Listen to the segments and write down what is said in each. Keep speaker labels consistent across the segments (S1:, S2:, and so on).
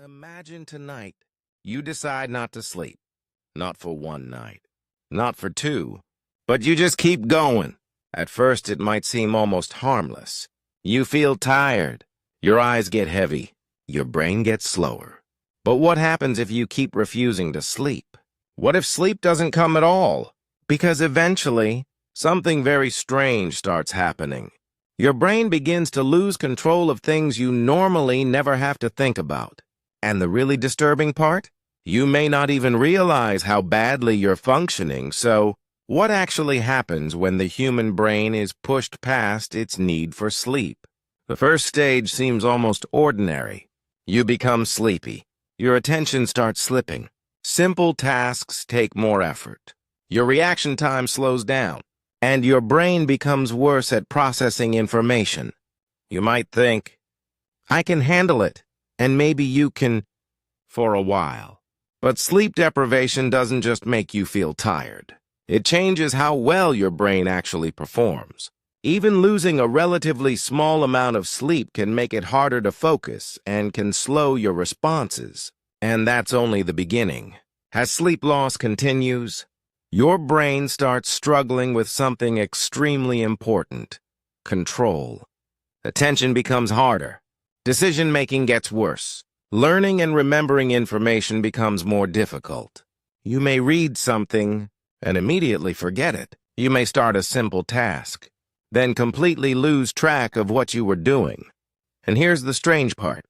S1: Imagine tonight you decide not to sleep. Not for one night, not for two, but you just keep going. At first, it might seem almost harmless. You feel tired. Your eyes get heavy. Your brain gets slower. But what happens if you keep refusing to sleep? What if sleep doesn't come at all? Because eventually, something very strange starts happening. Your brain begins to lose control of things you normally never have to think about. And the really disturbing part? You may not even realize how badly you're functioning, so what actually happens when the human brain is pushed past its need for sleep? The first stage seems almost ordinary. You become sleepy. Your attention starts slipping. Simple tasks take more effort. Your reaction time slows down, and your brain becomes worse at processing information. You might think, I can handle it. And maybe you can, for a while. But sleep deprivation doesn't just make you feel tired. It changes how well your brain actually performs. Even losing a relatively small amount of sleep can make it harder to focus and can slow your responses. And that's only the beginning. As sleep loss continues, your brain starts struggling with something extremely important: control. Attention becomes harder. Decision-making gets worse. Learning and remembering information becomes more difficult. You may read something and immediately forget it. You may start a simple task, then completely lose track of what you were doing. And here's the strange part.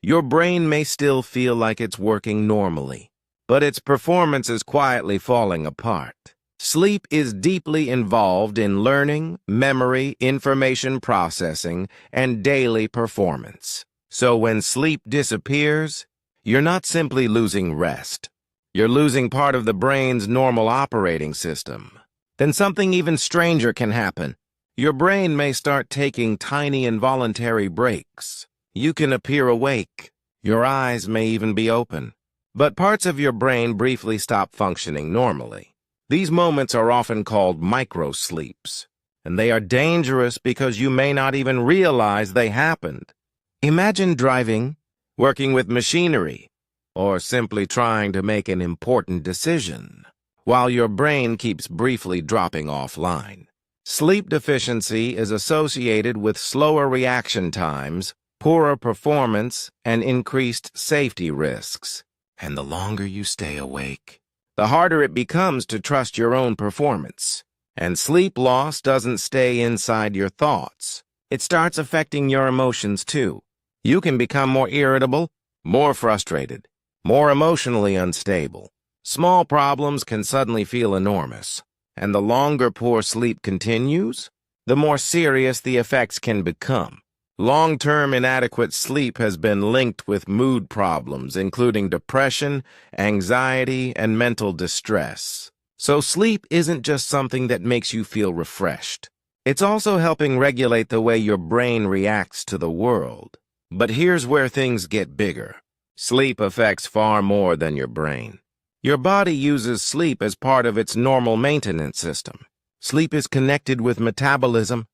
S1: Your brain may still feel like it's working normally, but its performance is quietly falling apart. Sleep is deeply involved in learning, memory, information processing, and daily performance. So when sleep disappears, you're not simply losing rest. You're losing part of the brain's normal operating system. Then something even stranger can happen. Your brain may start taking tiny involuntary breaks. You can appear awake. Your eyes may even be open. But parts of your brain briefly stop functioning normally. These moments are often called microsleeps, and they are dangerous because you may not even realize they happened. Imagine driving, working with machinery, or simply trying to make an important decision, while your brain keeps briefly dropping offline. Sleep deficiency is associated with slower reaction times, poorer performance, and increased safety risks. And the longer you stay awake, the harder it becomes to trust your own performance. And sleep loss doesn't stay inside your thoughts. It starts affecting your emotions too. You can become more irritable, more frustrated, more emotionally unstable. Small problems can suddenly feel enormous. And the longer poor sleep continues, the more serious the effects can become. Long-term inadequate sleep has been linked with mood problems, including depression, anxiety, and mental distress. So sleep isn't just something that makes you feel refreshed. It's also helping regulate the way your brain reacts to the world. But here's where things get bigger. Sleep affects far more than your brain. Your body uses sleep as part of its normal maintenance system. Sleep is connected with metabolism,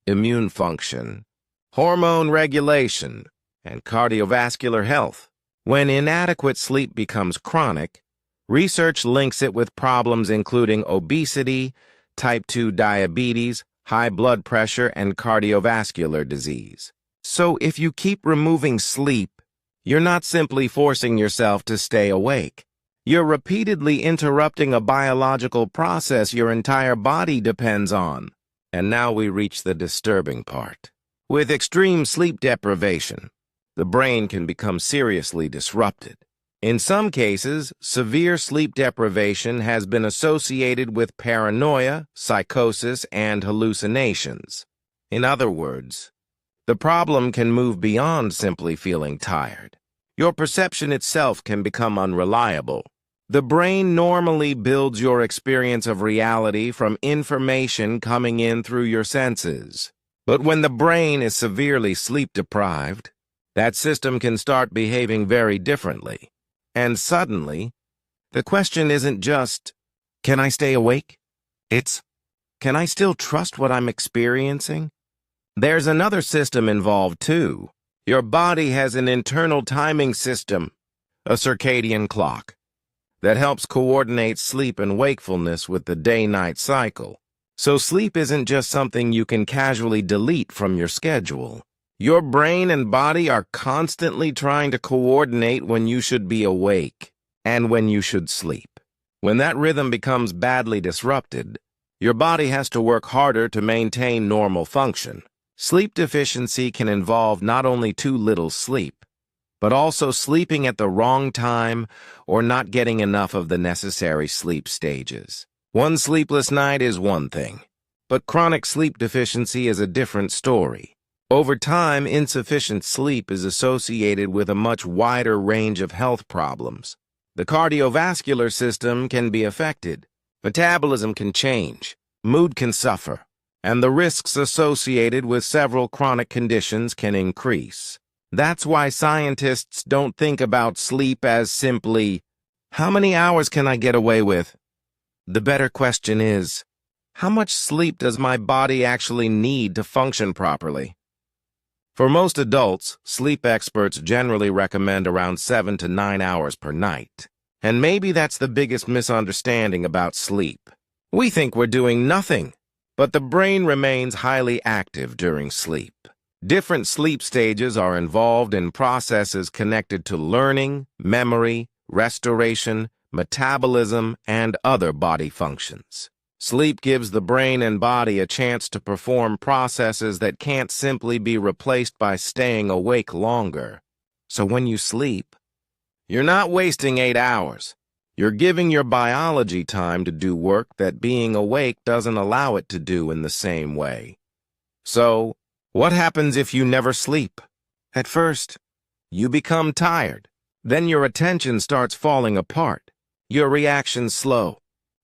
S1: immune function, hormone regulation, and cardiovascular health. When inadequate sleep becomes chronic, research links it with problems including obesity, type 2 diabetes, high blood pressure, and cardiovascular disease. So if you keep removing sleep, you're not simply forcing yourself to stay awake. You're repeatedly interrupting a biological process your entire body depends on. And now we reach the disturbing part. With extreme sleep deprivation, the brain can become seriously disrupted. In some cases, severe sleep deprivation has been associated with paranoia, psychosis, and hallucinations. In other words, the problem can move beyond simply feeling tired. Your perception itself can become unreliable. The brain normally builds your experience of reality from information coming in through your senses. But when the brain is severely sleep-deprived, that system can start behaving very differently. And suddenly, the question isn't just, can I stay awake? It's, can I still trust what I'm experiencing? There's another system involved too, Your body has an internal timing system, a circadian clock, that helps coordinate sleep and wakefulness with the day-night cycle. So sleep isn't just something you can casually delete from your schedule. Your brain and body are constantly trying to coordinate when you should be awake and when you should sleep. When that rhythm becomes badly disrupted, your body has to work harder to maintain normal function. Sleep deficiency can involve not only too little sleep, but also sleeping at the wrong time or not getting enough of the necessary sleep stages. One sleepless night is one thing, but chronic sleep deficiency is a different story. Over time, insufficient sleep is associated with a much wider range of health problems. The cardiovascular system can be affected, metabolism can change, mood can suffer, and the risks associated with several chronic conditions can increase. That's why scientists don't think about sleep as simply, how many hours can I get away with? The better question is, how much sleep does my body actually need to function properly? For most adults, sleep experts generally recommend around 7 to 9 hours per night. And maybe that's the biggest misunderstanding about sleep. We think we're doing nothing, but the brain remains highly active during sleep. Different sleep stages are involved in processes connected to learning, memory, restoration, metabolism, and other body functions. Sleep gives the brain and body a chance to perform processes that can't simply be replaced by staying awake longer. So when you sleep, you're not wasting 8 hours. You're giving your biology time to do work that being awake doesn't allow it to do in the same way. So, what happens if you never sleep? At first, you become tired. Then your attention starts falling apart. Your reactions slow.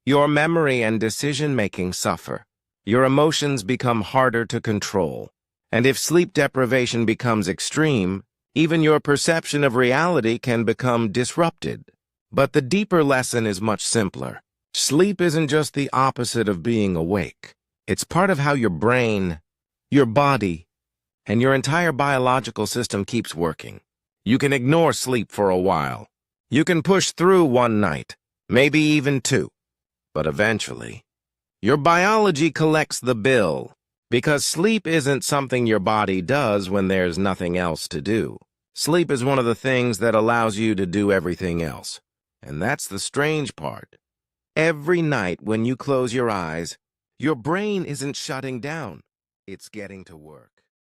S1: Your memory and decision-making suffer. Your emotions become harder to control. And if sleep deprivation becomes extreme, even your perception of reality can become disrupted. But the deeper lesson is much simpler. Sleep isn't just the opposite of being awake. It's part of how your brain, your body, and your entire biological system keeps working. You can ignore sleep for a while. You can push through one night, maybe even two. But eventually, your biology collects the bill, because sleep isn't something your body does when there's nothing else to do. Sleep is one of the things that allows you to do everything else. And that's the strange part. Every night when you close your eyes, your brain isn't shutting down. It's getting to work.